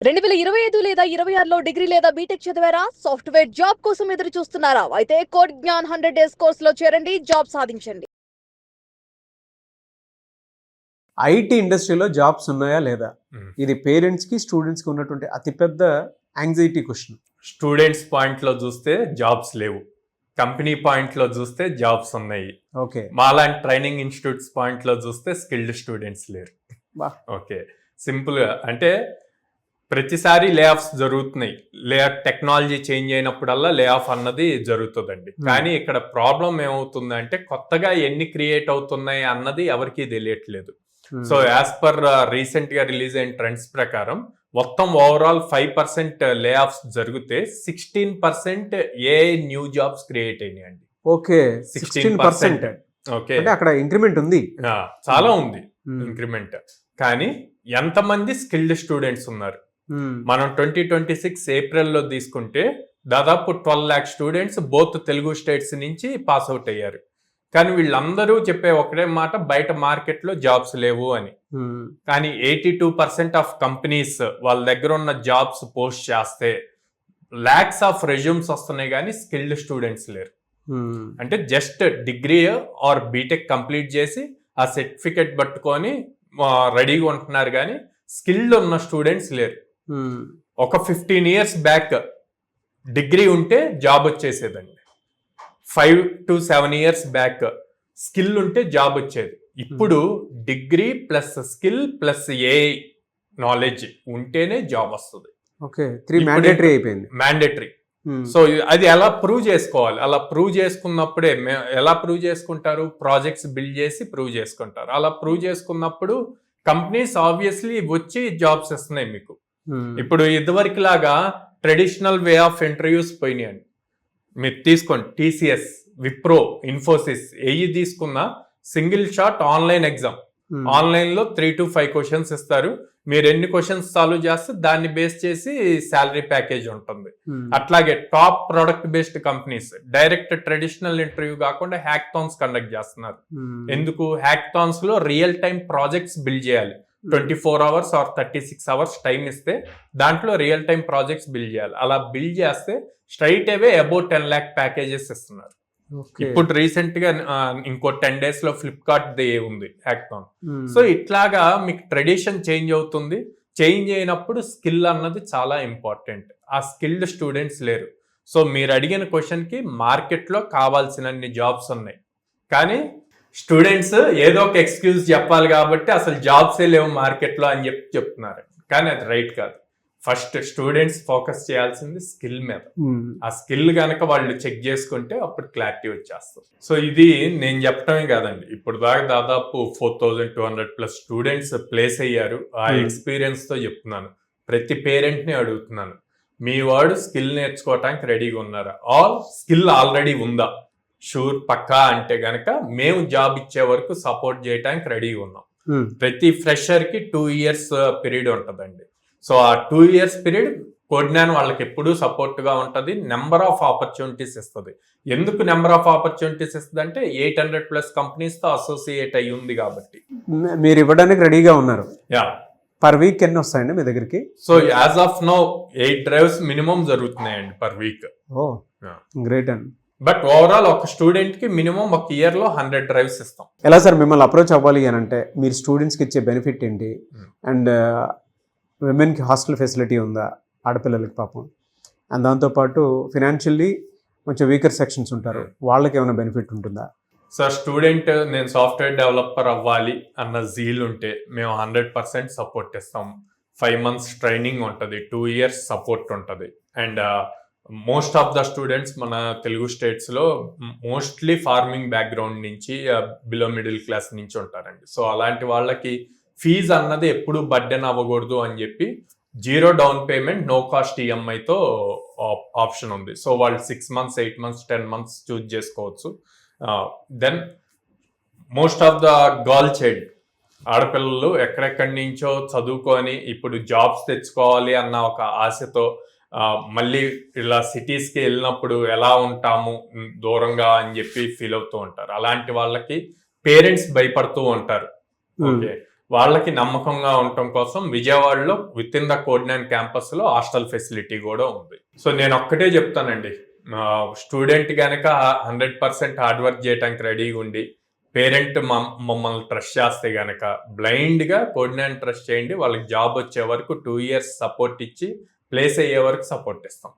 2025 లేదా 26లో డిగ్రీ లేదా బీటెక్ చదివారా? సాఫ్ట్‌వేర్ జాబ్ కోసం ఎదురు చూస్తున్నారా? అయితే కోడ్ జ్ఞాన్ 100 డేస్ కోర్సులో చేరండి, జాబ్ సాధించండి. ఐటీ ఇండస్ట్రీలో జాబ్స్ ఉన్నాయా లేదా? మ్మ్. ఇది పేరెంట్స్కి స్టూడెంట్స్కి ఉన్నటువంటి అతిపెద్ద యాంగ్జైటీ క్వశ్చన్. స్టూడెంట్స్ పాయింట్లో చూస్తే జాబ్స్ లేవు, కంపెనీ పాయింట్లో చూస్తే జాబ్స్ ఉన్నాయి. ఓకే, మాలాంటి ట్రైనింగ్ ఇన్స్టిట్యూట్స్ పాయింట్లో చూస్తే స్కిల్డ్ స్టూడెంట్స్ లేరు. బా. ఓకే, సింపుల్గా అంటే ప్రతిసారి లే ఆఫ్స్ జరుగుతున్నాయి. టెక్నాలజీ చేంజ్ అయినప్పుడల్లా లే ఆఫ్ అన్నది జరుగుతుందండి. కానీ ఇక్కడ ప్రాబ్లం ఏమవుతుందంటే కొత్తగా ఎన్ని క్రియేట్ అవుతున్నాయి అన్నది ఎవరికీ తెలియట్లేదు. సో యాజ్ పర్ రీసెంట్ గా రిలీజ్ అయిన ట్రెండ్స్ ప్రకారం మొత్తం ఓవరాల్ 5% లే ఆఫ్స్ జరిగితే 16% ఏఐ న్యూ జాబ్స్ క్రియేట్ అయినాయండి. ఓకే, 16%. ఓకే, అంటే అక్కడ ఇంక్రిమెంట్ ఉంది. చాలా ఉంది ఇంక్రిమెంట్. కానీ ఎంతమంది స్కిల్డ్ స్టూడెంట్స్ ఉన్నారు? మనం 2026 ఏప్రిల్లో తీసుకుంటే దాదాపు 12 lakh students both Telugu states నుంచి పాస్ అవుట్ అయ్యారు. కానీ వీళ్ళందరూ చెప్పే ఒకటే మాట, బయట మార్కెట్లో జాబ్స్ లేవు అని. కానీ 82% ఆఫ్ కంపెనీస్ వాళ్ళ దగ్గర ఉన్న జాబ్స్ పోస్ట్ చేస్తే లాక్స్ ఆఫ్ రెజ్యూమ్స్ వస్తున్నాయి, కానీ స్కిల్డ్ స్టూడెంట్స్ లేరు. అంటే just degree or BTech complete చేసి ఆ సర్టిఫికెట్ పట్టుకొని రెడీగా ఉంటున్నారు, కానీ స్కిల్డ్ ఉన్న స్టూడెంట్స్ లేరు. ఒక 15 years బ్యాక్ డిగ్రీ ఉంటే జాబ్ వచ్చేసేదండి. 5 to 7 years బ్యాక్ స్కిల్ ఉంటే జాబ్ వచ్చేది. ఇప్పుడు degree plus skill plus AI knowledge ఉంటేనే జాబ్ వస్తుంది. ఓకే, 3 మ్యాండేటరీ అయిపోయింది. మ్యాండేటరీ. సో అది ఎలా ప్రూవ్ చేసుకోవాలి? అలా ప్రూవ్ చేసుకున్నప్పుడే ఎలా ప్రూవ్ చేసుకుంటారు? ప్రాజెక్ట్స్ బిల్డ్ చేసి ప్రూవ్ చేసుకుంటారు. అలా ప్రూవ్ చేసుకున్నప్పుడు కంపెనీస్ ఆబ్వియస్లీ వచ్చి జాబ్స్ ఇస్తున్నాయి మీకు. ఇప్పుడు ఇదివరకు లాగా ట్రెడిషనల్ వే ఆఫ్ ఇంటర్వ్యూస్ పోయినాయండి. మీరు తీసుకోండి, టీసీఎస్, విప్రో, ఇన్ఫోసిస్ ఏవి తీసుకున్నా single shot online exam. Online లో 3 to 5 క్వశ్చన్స్ ఇస్తారు. మీరు ఎన్ని క్వశ్చన్స్ సాల్వ్ చేస్తే దాన్ని బేస్ చేసి శాలరీ ప్యాకేజ్ ఉంటుంది. అట్లాగే top product based companies direct traditional interview కాకుండా హ్యాక్థాన్స్ కండక్ట్ చేస్తున్నారు. ఎందుకు? హ్యాక్థాన్స్ లో రియల్ టైం ప్రాజెక్ట్స్ బిల్డ్ చేయాలి. 24 hours ఆర్ 36 hours టైం ఇస్తే దాంట్లో రియల్ టైం ప్రాజెక్ట్స్ బిల్డ్ చేయాలి. అలా బిల్డ్ చేస్తే straight away about 10 lakh packages ఇస్తున్నారు. ఇప్పుడు రీసెంట్ గా ఇంకో 10 days లో ఫ్లిప్కార్ట్ ది ఉంది హ్యాక్థాన్. సో ఇట్లాగా మీకు ట్రెడిషన్ చేంజ్ అవుతుంది. చేంజ్ అయినప్పుడు స్కిల్ అన్నది చాలా ఇంపార్టెంట్. ఆ స్కిల్డ్ స్టూడెంట్స్ లేరు. సో మీరు అడిగిన క్వశ్చన్ కి మార్కెట్ లో కావాల్సినన్ని జాబ్స్ ఉన్నాయి, కానీ స్టూడెంట్స్ ఏదో ఒక ఎక్స్క్యూజ్ చెప్పాలి కాబట్టి అసలు జాబ్సే లేవు మార్కెట్లో అని చెప్తున్నారు. కానీ అది రైట్ కాదు. ఫస్ట్ స్టూడెంట్స్ ఫోకస్ చేయాల్సింది స్కిల్ మీద. ఆ స్కిల్ కనుక వాళ్ళు చెక్ చేసుకుంటే అప్పుడు క్లారిటీ వచ్చేస్తుంది. సో ఇది నేను చెప్పడమే కాదండి, ఇప్పుడు దాకా దాదాపు 4200+ స్టూడెంట్స్ ప్లేస్ అయ్యారు. ఆ ఎక్స్పీరియన్స్ తో చెప్తున్నాను. ప్రతి పేరెంట్ ని అడుగుతున్నాను, మీ వాడు స్కిల్ నేర్చుకోవటానికి రెడీగా ఉన్నారా? ఆల్ స్కిల్ ఆల్రెడీ ఉందా? షూర్, పక్కా అంటే గనక మేము జాబ్ ఇచ్చే వరకు సపోర్ట్ చేయడానికి రెడీగా ఉన్నాం. ప్రతి ఫ్రెషర్ కి 2 years పీరియడ్ ఉంటుందండి. సో ఆ 2 years పీరియడ్ కోడ్జ్ఞాన్ వాళ్ళకి ఎప్పుడూ సపోర్ట్ గా ఉంటుంది. నెంబర్ ఆఫ్ ఆపర్చునిటీస్ ఇస్తుంది. ఎందుకు నెంబర్ ఆఫ్ ఆపర్చునిటీస్ ఇస్తుంది అంటే 800+ కంపెనీస్ తో అసోసియేట్ అయ్యి ఉంది కాబట్టి. మీరు ఇవ్వడానికి రెడీగా ఉన్నారు. యా, పర్ వీక్ ఎన్ని వస్తాయండి మీ దగ్గరికి? So as of now 8 drives minimum జరుగుతున్నాయండి పర్ వీక్. ఓ గ్రేట్ అండి. బట్ ఓవరాల్ ఒక స్టూడెంట్ కి మినిమం ఒక ఇయర్ లో 100 drives ఇస్తాం. ఎలా సార్ మిమ్మల్ని అప్రోచ్ అవ్వాలి అని అంటే మీరు స్టూడెంట్స్కి ఇచ్చే బెనిఫిట్ ఏంటి? అండ్ విమెన్కి హాస్టల్ ఫెసిలిటీ ఉందా ఆడపిల్లలకి పాపం? అండ్ దాంతోపాటు ఫినాన్షియల్లీ కొంచెం వీకర్ సెక్షన్స్ ఉంటారు, వాళ్ళకి ఏమైనా బెనిఫిట్ ఉంటుందా? సార్ స్టూడెంట్ నేను సాఫ్ట్వేర్ డెవలపర్ అవ్వాలి అన్న జీల్ ఉంటే మేము 100% సపోర్ట్ ఇస్తాం. 5 months ట్రైనింగ్ ఉంటుంది, 2 years సపోర్ట్ ఉంటుంది. And most of the students మన తెలుగు స్టేట్స్ లో మోస్ట్లీ ఫార్మింగ్ బ్యాక్గ్రౌండ్ నుంచి బిలో మిడిల్ క్లాస్ నుంచి ఉంటారండి. సో అలాంటి వాళ్ళకి ఫీజు అన్నది ఎప్పుడు బర్డెన్ అవ్వకూడదు అని చెప్పి 0 down payment నో కాస్ట్ ఈఎంఐతో ఆప్షన్ ఉంది. సో వాళ్ళు 6 months, 8 months, 10 months చూజ్ చేసుకోవచ్చు. Then most of the girl child ఆడపిల్లలు ఎక్కడెక్కడి నుంచో చదువుకొని ఇప్పుడు జాబ్స్ తెచ్చుకోవాలి అన్న ఒక ఆశతో మళ్ళీ ఇలా సిటీస్కి వెళ్ళినప్పుడు ఎలా ఉంటాము దూరంగా అని చెప్పి ఫీల్ అవుతూ ఉంటారు. అలాంటి వాళ్ళకి పేరెంట్స్ భయపడుతూ ఉంటారు. ఓకే, వాళ్ళకి నమ్మకంగా ఉండటం కోసం విజయవాడలో విత్ ఇన్ ద కోడ్9 క్యాంపస్ లో హాస్టల్ ఫెసిలిటీ కూడా ఉంది. సో నేను ఒక్కటే చెప్తానండి, స్టూడెంట్ కనుక 100% హార్డ్ వర్క్ చేయడానికి రెడీగా ఉండి పేరెంట్ మమ్మల్ని ట్రస్ట్ చేస్తే గనక బ్లైండ్ గా కోడ్9 ట్రస్ట్ చేయండి. వాళ్ళకి జాబ్ వచ్చే వరకు 2 years సపోర్ట్ ఇచ్చి ప్లేస్ అయ్యే వరకు సపోర్ట్ ఇస్తాం.